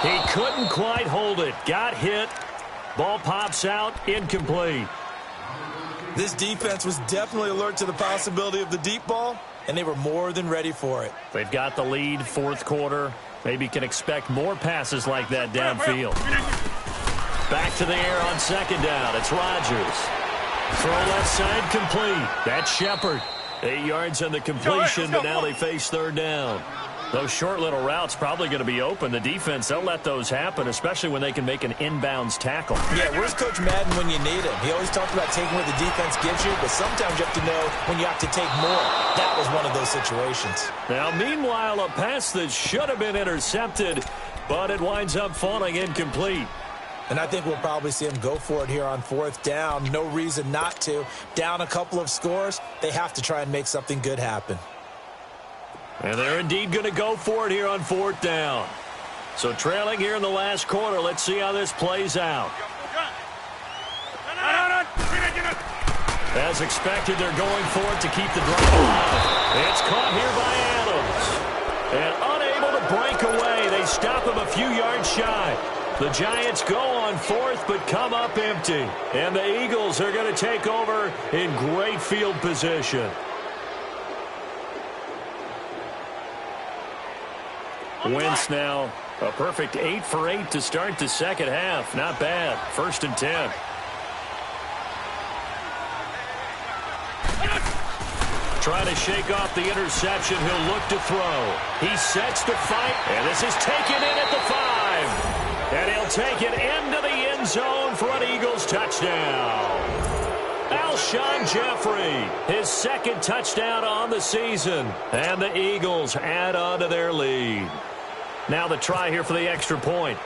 He couldn't quite hold it. Got hit. Ball pops out, incomplete. This defense was definitely alert to the possibility of the deep ball, and they were more than ready for it. They've got the lead, 4th quarter. Maybe can expect more passes like that downfield. Back to the air on 2nd down. It's Rodgers. Throw left side complete. That's Shepard. 8 yards on the completion, but now they face 3rd down. Those short little routes probably going to be open. The defense, they'll let those happen, especially when they can make an inbounds tackle. Yeah, where's Coach Madden when you need him? He always talked about taking what the defense gives you, but sometimes you have to know when you have to take more. That was one of those situations. Now, meanwhile, a pass that should have been intercepted, but it winds up falling incomplete. And I think we'll probably see him go for it here on 4th down. No reason not to. Down a couple of scores, they have to try and make something good happen. And they're indeed going to go for it here on 4th down. So trailing here in the last quarter. Let's see how this plays out. As expected, they're going for it to keep the drive alive. It's caught here by Adams. And unable to break away. They stop him a few yards shy. The Giants go on 4th, but come up empty. And the Eagles are going to take over in great field position. Wentz now a perfect 8 for 8 to start the 2nd half. Not bad. 1st and 10. Trying to shake off the interception. He'll look to throw. He sets to fight, and this is taken in at the 5. And he'll take it into the end zone for an Eagles touchdown. Alshon Jeffrey, his 2nd touchdown on the season. And the Eagles add on to their lead. Now the try here for the extra point.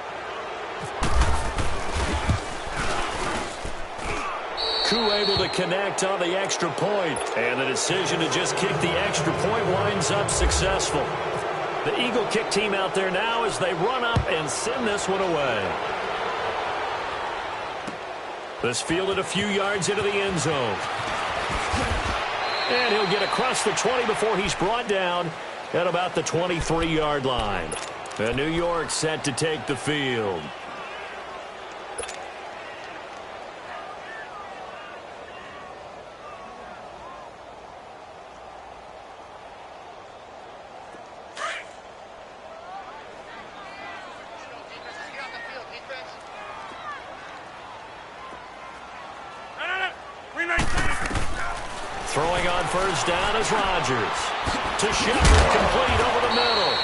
Koo able to connect on the extra point. And the decision to just kick the extra point winds up successful. The Eagle kick team out there now as they run up and send this one away. This fielded a few yards into the end zone. And he'll get across the 20 before he's brought down at about the 23-yard line. And New York set to take the field. Throwing on first down is Rodgers. To Shepard, complete over the middle.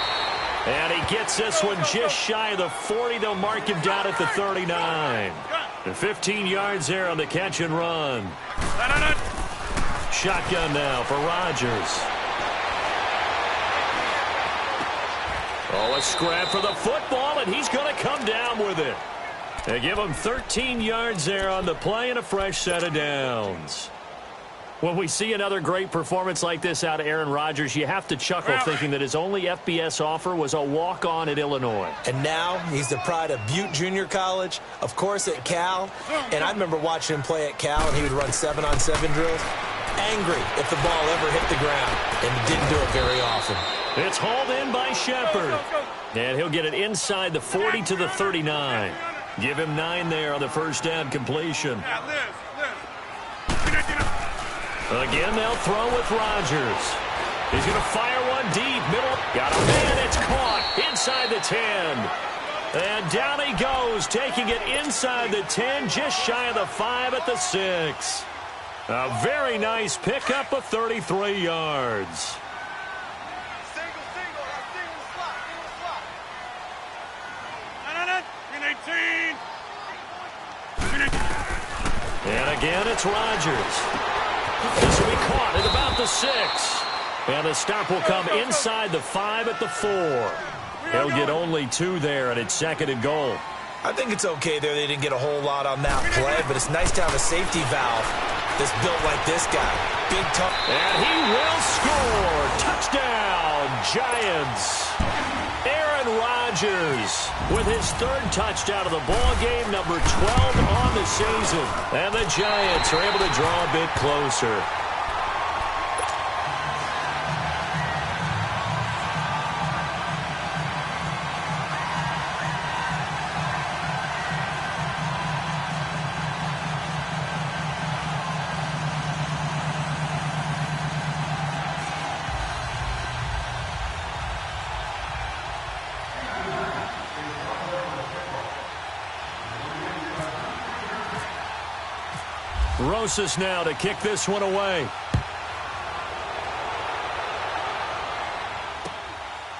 And he gets this one just shy of the 40. They'll mark him down at the 39. The 15 yards there on the catch and run. Shotgun now for Rodgers. Oh, a scrap for the football, and he's going to come down with it. They give him 13 yards there on the play and a fresh set of downs. When we see another great performance like this out of Aaron Rodgers, you have to chuckle thinking that his only FBS offer was a walk-on at Illinois. And now he's the pride of Butte Junior College, of course at Cal. And I remember watching him play at Cal, and he would run 7-on-7 drills. Angry if the ball ever hit the ground, and he didn't do it very often. It's hauled in by Shepard. And he'll get it inside the 40 to the 39. Give him 9 there on the first down completion. Again, they'll throw with Rodgers. He's going to fire one deep. Middle. Got a man. It's caught inside the 10. And down he goes, taking it inside the 10, just shy of the 5 at the 6. A very nice pickup of 33 yards. And again, it's Rodgers. This will be caught at about the 6. And the stop will come inside the 5 at the 4. He'll get only 2 there, and it's 2nd and goal. I think it's okay there. They didn't get a whole lot on that play, but it's nice to have a safety valve that's built like this guy. Big tough. And he will score. Touchdown, Giants. Aaron Rodgers with his 3rd touchdown of the ball game, number 12 on the season. And the Giants are able to draw a bit closer. Rosas now to kick this one away.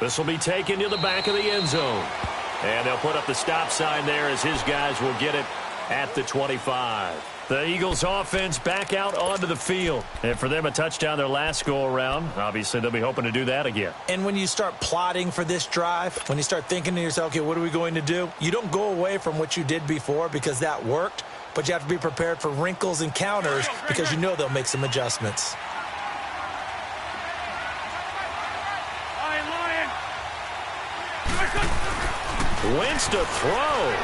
This will be taken to the back of the end zone. And they'll put up the stop sign there as his guys will get it at the 25. The Eagles offense back out onto the field. And for them, a touchdown their last go-around. Obviously, they'll be hoping to do that again. And when you start plotting for this drive, when you start thinking to yourself, okay, what are we going to do? You don't go away from what you did before because that worked. But you have to be prepared for wrinkles and counters because you know they'll make some adjustments. Wentz to throw.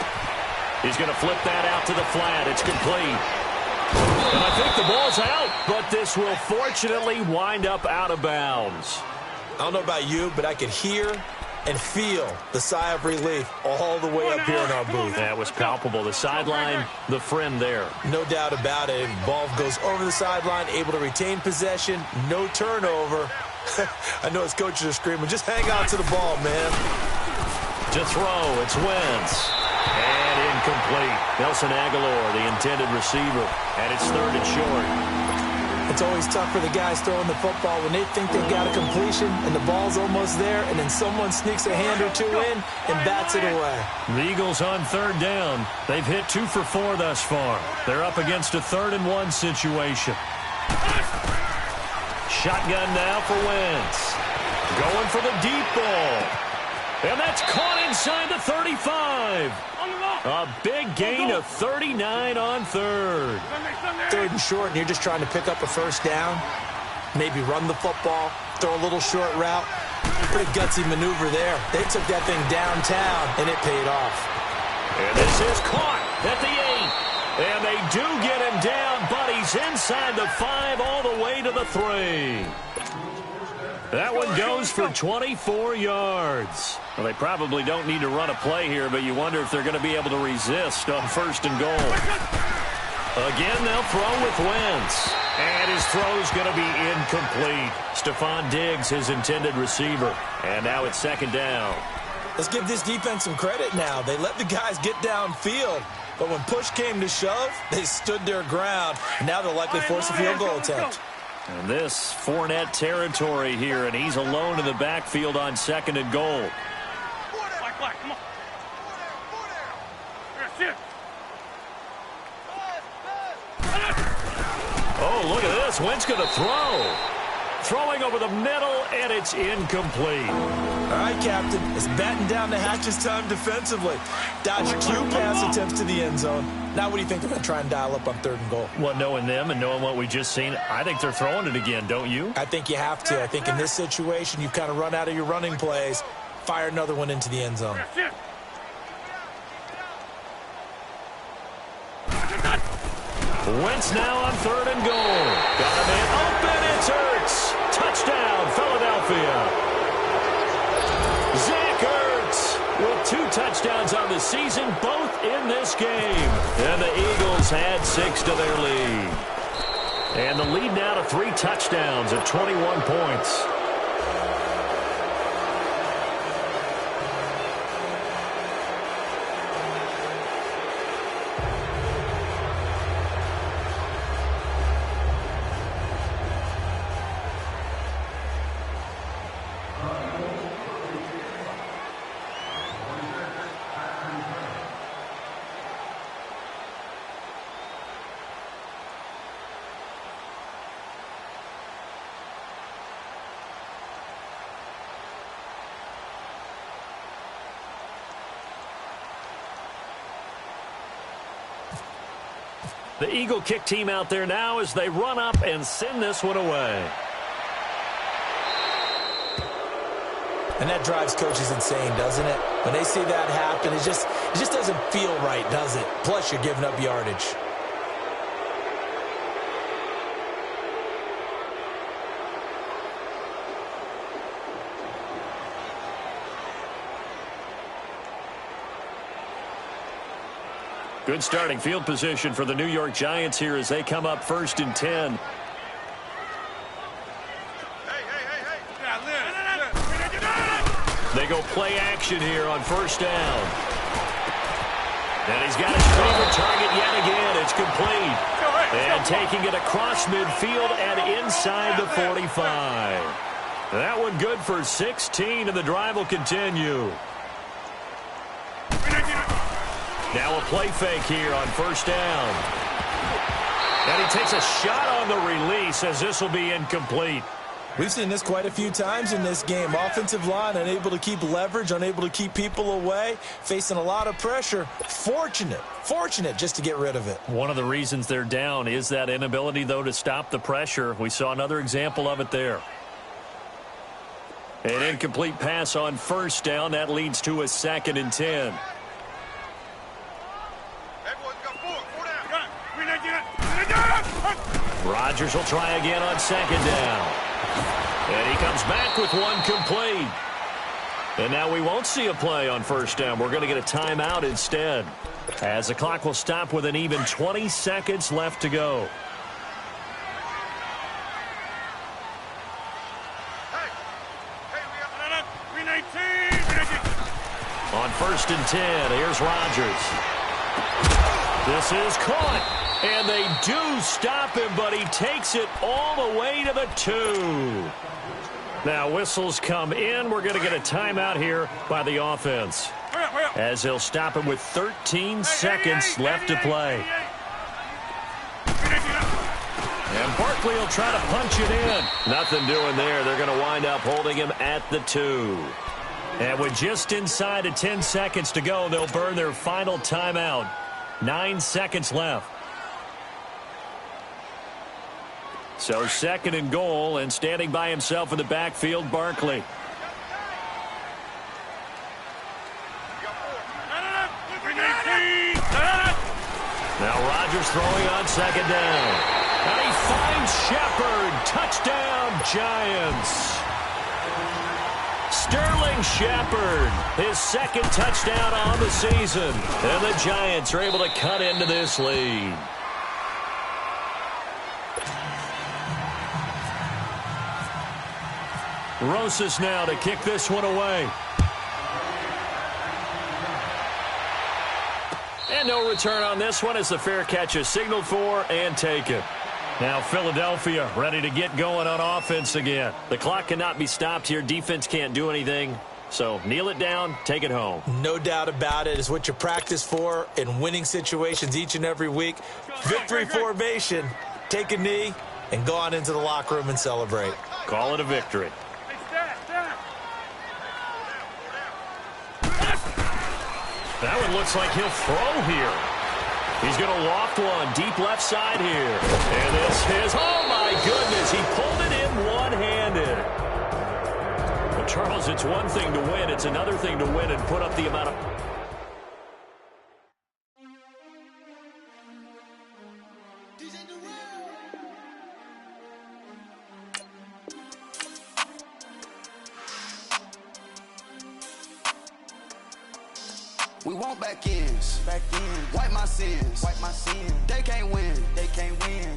He's going to flip that out to the flat. It's complete. And I think the ball's out, but this will fortunately wind up out of bounds. I don't know about you, but I could hear and feel the sigh of relief all the way up here in our booth. That was palpable. The sideline, the friend there. No doubt about it. Ball goes over the sideline, able to retain possession, no turnover. I know his coaches are screaming, just hang on to the ball, man. To throw, it's Wentz. And incomplete. Nelson Aguilar, the intended receiver. And it's 3rd and short. It's always tough for the guys throwing the football when they think they've got a completion and the ball's almost there, and then someone sneaks a hand or 2 in and bats it away. The Eagles on 3rd down. They've hit 2 for 4 thus far. They're up against a 3rd and 1 situation. Shotgun now for Wentz. Going for the deep ball. And that's caught inside the 35. A big gain of 39 on 3rd. 3rd and short, and you're just trying to pick up a first down. Maybe run the football, throw a little short route. Pretty gutsy maneuver there. They took that thing downtown, and it paid off. And this is caught at the 8. And they do get him down, but he's inside the 5 all the way to the 3. That one goes for 24 yards. Well, they probably don't need to run a play here, but you wonder if they're going to be able to resist on 1st and goal. Again, they'll throw with Wentz. And his throw's going to be incomplete. Stephon Diggs, his intended receiver. And now it's 2nd down. Let's give this defense some credit now. They let the guys get downfield. But when push came to shove, they stood their ground. And now they'll likely force a field goal attempt. And this Fournette territory here, and he's alone in the backfield on 2nd and goal. Black, come on. Here, sit. Oh, look at this. Wentz going to throw. Throwing over the middle, and it's incomplete. All right, Captain. It's batten down the hatches time defensively. Dodged 2 pass attempts to the end zone. Now what do you think they're going to try and dial up on 3rd and goal? Well, knowing them and knowing what we just seen, I think they're throwing it again, don't you? I think you have to. I think in this situation, you've kind of run out of your running plays. Fire another one into the end zone. Here, sit. Wentz now on 3rd and goal. Got a man open. It's Ertz. Touchdown, Philadelphia. Zach Ertz with 2 touchdowns on the season, both in this game. And the Eagles had 6 to their lead. And the lead now to 3 touchdowns at 21 points. The Eagle kick team out there now as they run up and send this one away. And that drives coaches insane, doesn't it? When they see that happen, it just doesn't feel right, does it? Plus, you're giving up yardage. Good starting field position for the New York Giants here as they come up 1st and 10. Hey. They go play action here on 1st down. And he's got his favorite target yet again. It's complete. And taking it across midfield and inside the 45. That one good for 16, and the drive will continue. Now a play fake here on 1st down. And he takes a shot on the release as this will be incomplete. We've seen this quite a few times in this game. Offensive line unable to keep leverage, unable to keep people away, facing a lot of pressure. Fortunate just to get rid of it. One of the reasons they're down is that inability, though, to stop the pressure. We saw another example of it there. An incomplete pass on 1st down. That leads to a 2nd and 10. Rodgers will try again on 2nd down. And he comes back with one complete. And now we won't see a play on 1st down. We're going to get a timeout instead, as the clock will stop with an even 20 seconds left to go. On 1st and 10, here's Rodgers. This is caught. And they do stop him, but he takes it all the way to the 2. Now whistles come in. We're going to get a timeout here by the offense, as they'll stop him with 13 seconds left to play. And Barkley will try to punch it in. Nothing doing there. They're going to wind up holding him at the 2. And with just inside of 10 seconds to go, they'll burn their final timeout. 9 seconds left. So 2nd and goal, and standing by himself in the backfield, Barkley. Now Rodgers throwing on 2nd down. And he finds Shepard. Touchdown, Giants. Sterling Shepard, his second touchdown on the season. And the Giants are able to cut into this lead. Rosas now to kick this one away. And no return on this one as the fair catch is signaled for and taken. Now Philadelphia ready to get going on offense again. The clock cannot be stopped here. Defense can't do anything. So kneel it down, take it home. No doubt about it. It's what you practice for in winning situations each and every week. Victory formation. Take a knee and go on into the locker room and celebrate. Call it a victory. That one looks like he'll throw here. He's going to loft one deep left side here. And this is, oh my goodness, he pulled it in one-handed. Well, Charles, it's one thing to win. It's another thing to win and put up the amount of... We want back ends. Wipe my sins. They can't win.